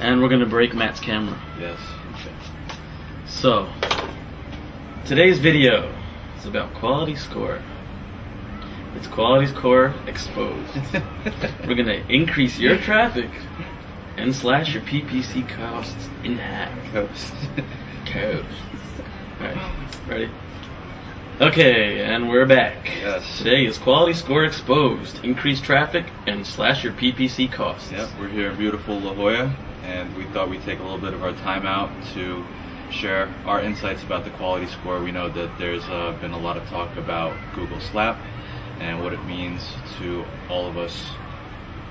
And we're gonna break Matt's camera. Yes. Okay. So, today's video is about quality score. It's quality score exposed. We're gonna increase your traffic and slash your PPC costs in half. Coast. Alright, ready? Okay, and we're back. Yes. Today is quality score exposed. Increase traffic and slash your PPC costs. Yep, we're here in beautiful La Jolla, and we thought we'd take a little bit of our time out to share our insights about the quality score. We know that there's been a lot of talk about Google Slap and what it means to all of us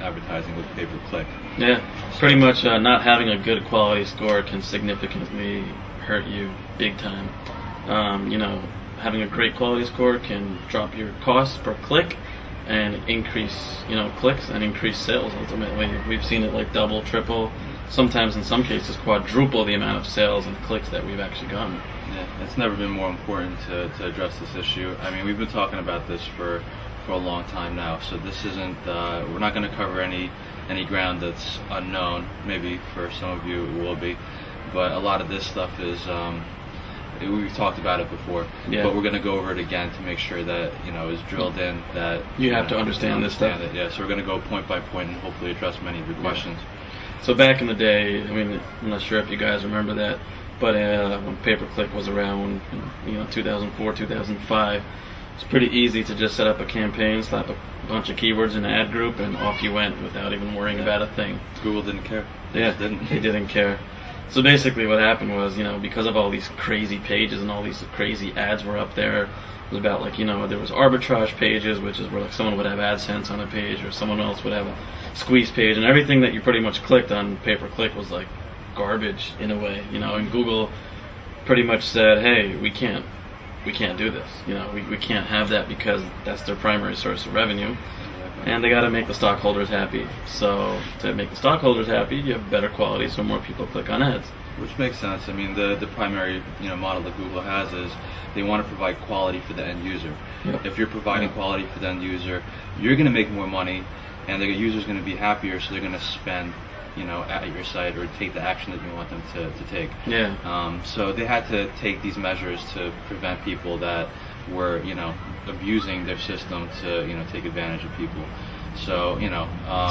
advertising with pay-per-click. Yeah, pretty much not having a good quality score can significantly hurt you big time. Having a great quality score can drop your costs per click and increase, clicks and increase sales ultimately. We've seen it like double, triple, sometimes in some cases quadruple the amount of sales and clicks that we've actually gotten. Yeah, it's never been more important to address this issue. I mean, we've been talking about this for a long time now, so this isn't, we're not going to cover any ground that's unknown. Maybe for some of you it will be, but a lot of this stuff is, we've talked about it before, but we're going to go over it again to make sure that, is drilled in, that you have to understand this stuff. Yeah, so we're going to go point by point and hopefully address many of your questions. So back in the day, I'm not sure if you guys remember that, but when pay-per-click was around, 2004, 2005, it's pretty easy to just set up a campaign, slap a bunch of keywords in an ad group, and off you went without even worrying about a thing. Google didn't care. They didn't care. So basically what happened was, because of all these crazy pages and all these crazy ads were up there, it was about there was arbitrage pages, which is where someone would have AdSense on a page, or someone else would have a squeeze page, and everything that you pretty much clicked on pay-per-click was like garbage in a way, and Google pretty much said, hey, we can't do this, we can't have that because that's their primary source of revenue, and they got to make the stockholders happy. So to make the stockholders happy, you have better quality, so more people click on ads. Which makes sense. I mean, the primary model that Google has is they want to provide quality for the end user. Yep. If you're providing quality for the end user, you're going to make more money, and the user's going to be happier, so they're going to spend at your site or take the action that you want them to take. Yeah. So they had to take these measures to prevent people that were abusing their system to take advantage of people. So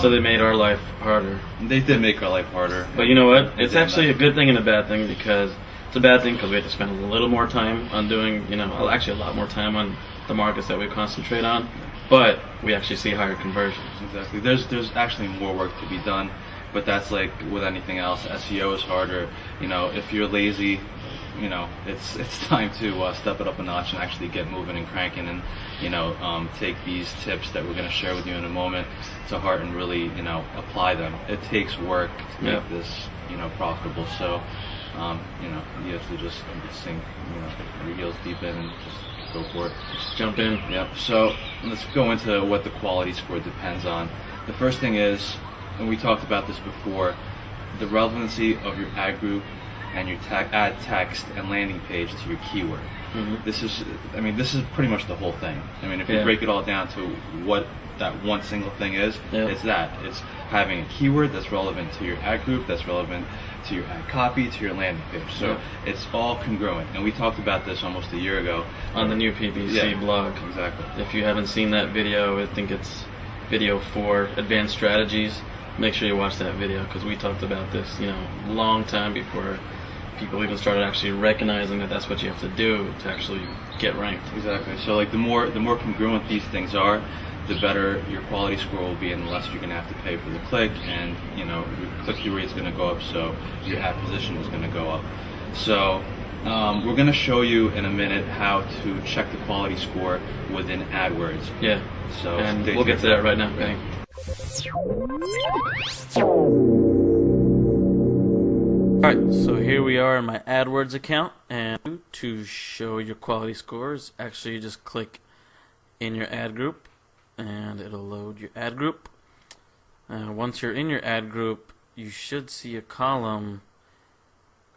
so they made our life harder. They did make our life harder. But you know what? It's actually a good thing and a bad thing, because it's a bad thing because we have to spend a little more time on doing actually a lot more time on the markets that we concentrate on, but we actually see higher conversions. Exactly. There's actually more work to be done. But that's like with anything else. SEO is harder. If you're lazy, it's time to step it up a notch and actually get moving and cranking, and take these tips that we're going to share with you in a moment to heart and really apply them. It takes work to make this profitable. So you have to just sink your heels deep in and just go for it. Just jump in. Yep. So let's go into what the quality score depends on. The first thing is, and we talked about this before, the relevancy of your ad group and your ad text and landing page to your keyword. Mm-hmm. This is pretty much the whole thing. If you break it all down to what that one single thing is, it's that. It's having a keyword that's relevant to your ad group, that's relevant to your ad copy, to your landing page. So it's all congruent. And we talked about this almost a year ago on the new PPC blog. Exactly. If you haven't seen that video, I think it's video 4, Advanced Strategies. Make sure you watch that video, because we talked about this, a long time before people even started actually recognizing that that's what you have to do to actually get ranked. Exactly. So the more congruent these things are, the better your quality score will be, and the less you're going to have to pay for the click, and your click-through rate is going to go up, so your ad position is going to go up. So we're going to show you in a minute how to check the quality score within AdWords. Yeah. So and we'll get to that right now. Bang. Alright, so here we are in my AdWords account, and to show your quality scores, actually you just click in your ad group and it'll load your ad group. Once you're in your ad group, you should see a column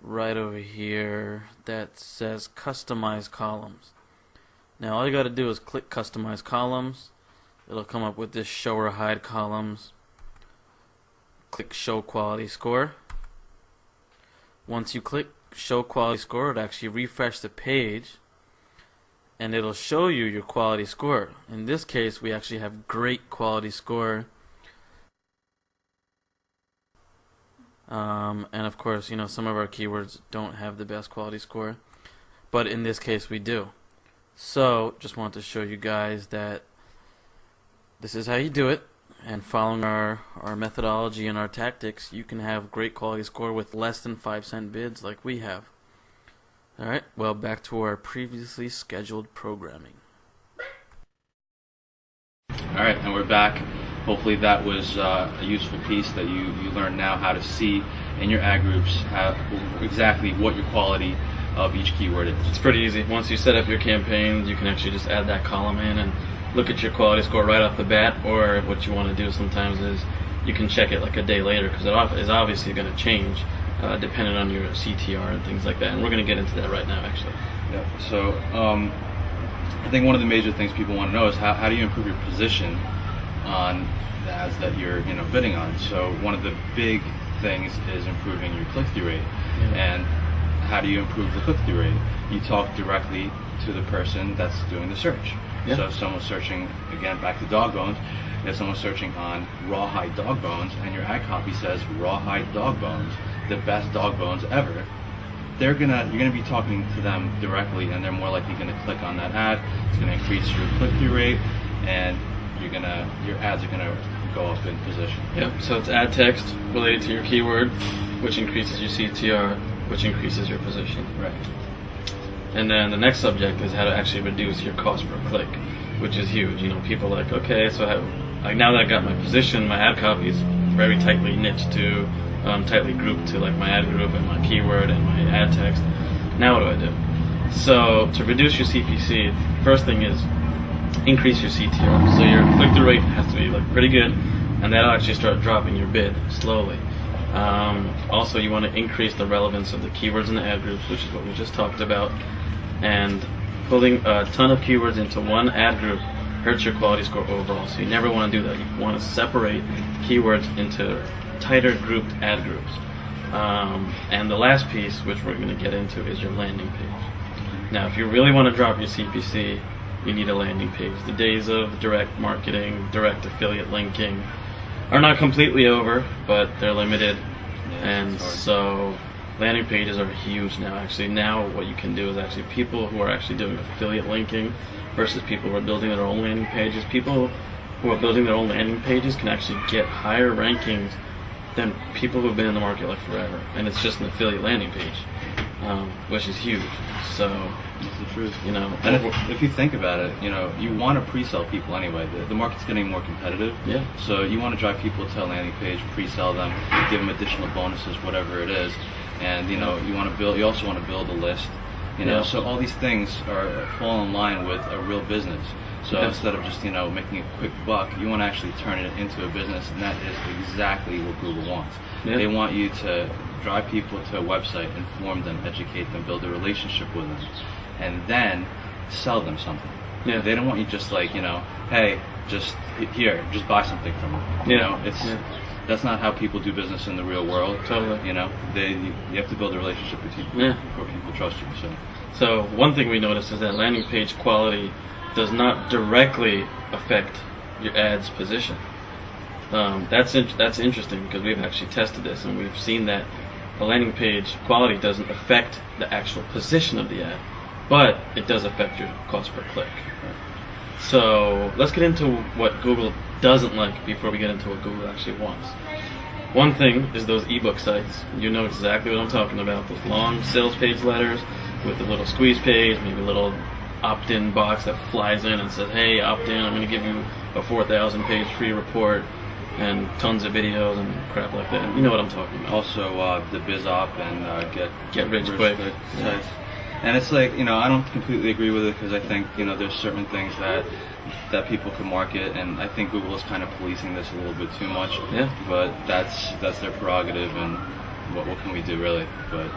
right over here that says Customize Columns. Now all you got to do is click Customize Columns. It'll come up with this Show or Hide Columns. Click Show Quality Score. once you click show quality score, it'll actually refresh the page and it'll show you your quality score. In this case, we actually have great quality score. And of course, you know, some of our keywords don't have the best quality score, but in this case we do. So just want to show you guys that this is how you do it, and following our methodology and our tactics, you can have great quality score with less than 5-cent bids like we have. Alright, well, back to our previously scheduled programming. Alright, and we're back. Hopefully that was a useful piece that you learned now how to see in your ad groups exactly what your quality of each keyword is. It's pretty easy. Once you set up your campaign, you can actually just add that column in and look at your quality score right off the bat, or what you want to do sometimes is you can check it like a day later, because it is obviously going to change depending on your CTR and things like that, and we're going to get into that right now actually. Yeah. So I think one of the major things people want to know is how do you improve your position on the ads that you're bidding on. So one of the big things is improving your click-through rate. And how do you improve the click-through rate? You talk directly to the person that's doing the search. So if someone's searching, again back to dog bones, if someone's searching on rawhide dog bones and your ad copy says rawhide dog bones, the best dog bones ever, you're gonna be talking to them directly, and they're more likely gonna click on that ad. It's gonna increase your click-through rate, and your ads are gonna go up in position. Yep. So it's ad text related to your keyword, which increases your CTR, which increases your position. Right. And then the next subject is how to actually reduce your cost per click, which is huge. You know, people are like, okay, so like now that I got my position, my ad copy is very tightly niched to, tightly grouped to like my ad group and my keyword and my ad text. Now what do I do? So to reduce your CPC, first thing is increase your CTR. So your click-through rate has to be like pretty good, and that'll actually start dropping your bid slowly. Also, you want to increase the relevance of the keywords in the ad groups, which is what we just talked about. And pulling a ton of keywords into one ad group hurts your quality score overall. So you never want to do that. You want to separate keywords into tighter grouped ad groups. And the last piece, which we're going to get into, is your landing page. Now, if you really want to drop your CPC, you need a landing page. The days of direct marketing, direct affiliate linking are not completely over, but they're limited. And so landing pages are huge now. Actually, now what you can do is actually people who are actually doing affiliate linking versus people who are building their own landing pages. People who are building their own landing pages can actually get higher rankings than people who've been in the market like forever. And it's just an affiliate landing page, which is huge. So that's the truth. And if you think about it, you want to pre-sell people anyway. The market's getting more competitive. Yeah. So you want to drive people to a landing page, pre-sell them, give them additional bonuses, whatever it is. And you want to build. You also want to build a list. So all these things fall in line with a real business. So instead of just making a quick buck, you want to actually turn it into a business, and that is exactly what Google wants. They want you to drive people to a website, inform them, educate them, build a relationship with them, and then sell them something. They don't want you just like hey, just buy something from them. That's not how people do business in the real world. Totally. You have to build a relationship with people before people trust you. So one thing we noticed is that landing page quality does not directly affect your ad's position. That's interesting, because we've actually tested this and we've seen that the landing page quality doesn't affect the actual position of the ad, but it does affect your cost per click. So let's get into what Google doesn't like before we get into what Google actually wants. One thing is those ebook sites. You know exactly what I'm talking about. Those long sales page letters with the little squeeze page, maybe a little opt-in box that flies in and says, hey, opt in, I'm going to give you a 4,000 page free report and tons of videos and crap like that. You know what I'm talking about. Also the BizOp and get rich quick sites. And it's like, I don't completely agree with it, because I think, there's certain things that people can market, and I think Google is kind of policing this a little bit too much. Yeah. But that's their prerogative, and what can we do really? But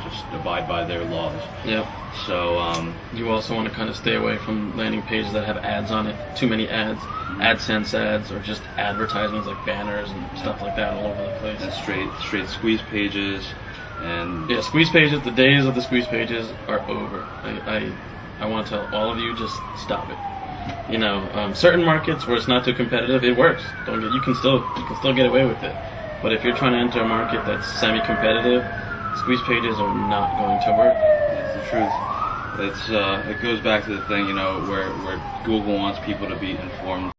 just abide by their laws. Yeah. So you also want to kind of stay away from landing pages that have ads on it. Too many ads, AdSense ads, or just advertisements like banners and stuff like that all over the place. And straight squeeze pages. And Yeah, squeeze pages. The days of the squeeze pages are over. I want to tell all of you, just stop it. You know, certain markets where it's not too competitive, it works. You can still get away with it. But if you're trying to enter a market that's semi-competitive, squeeze pages are not going to work. it's the truth. It goes back to the thing, you know, where Google wants people to be informed.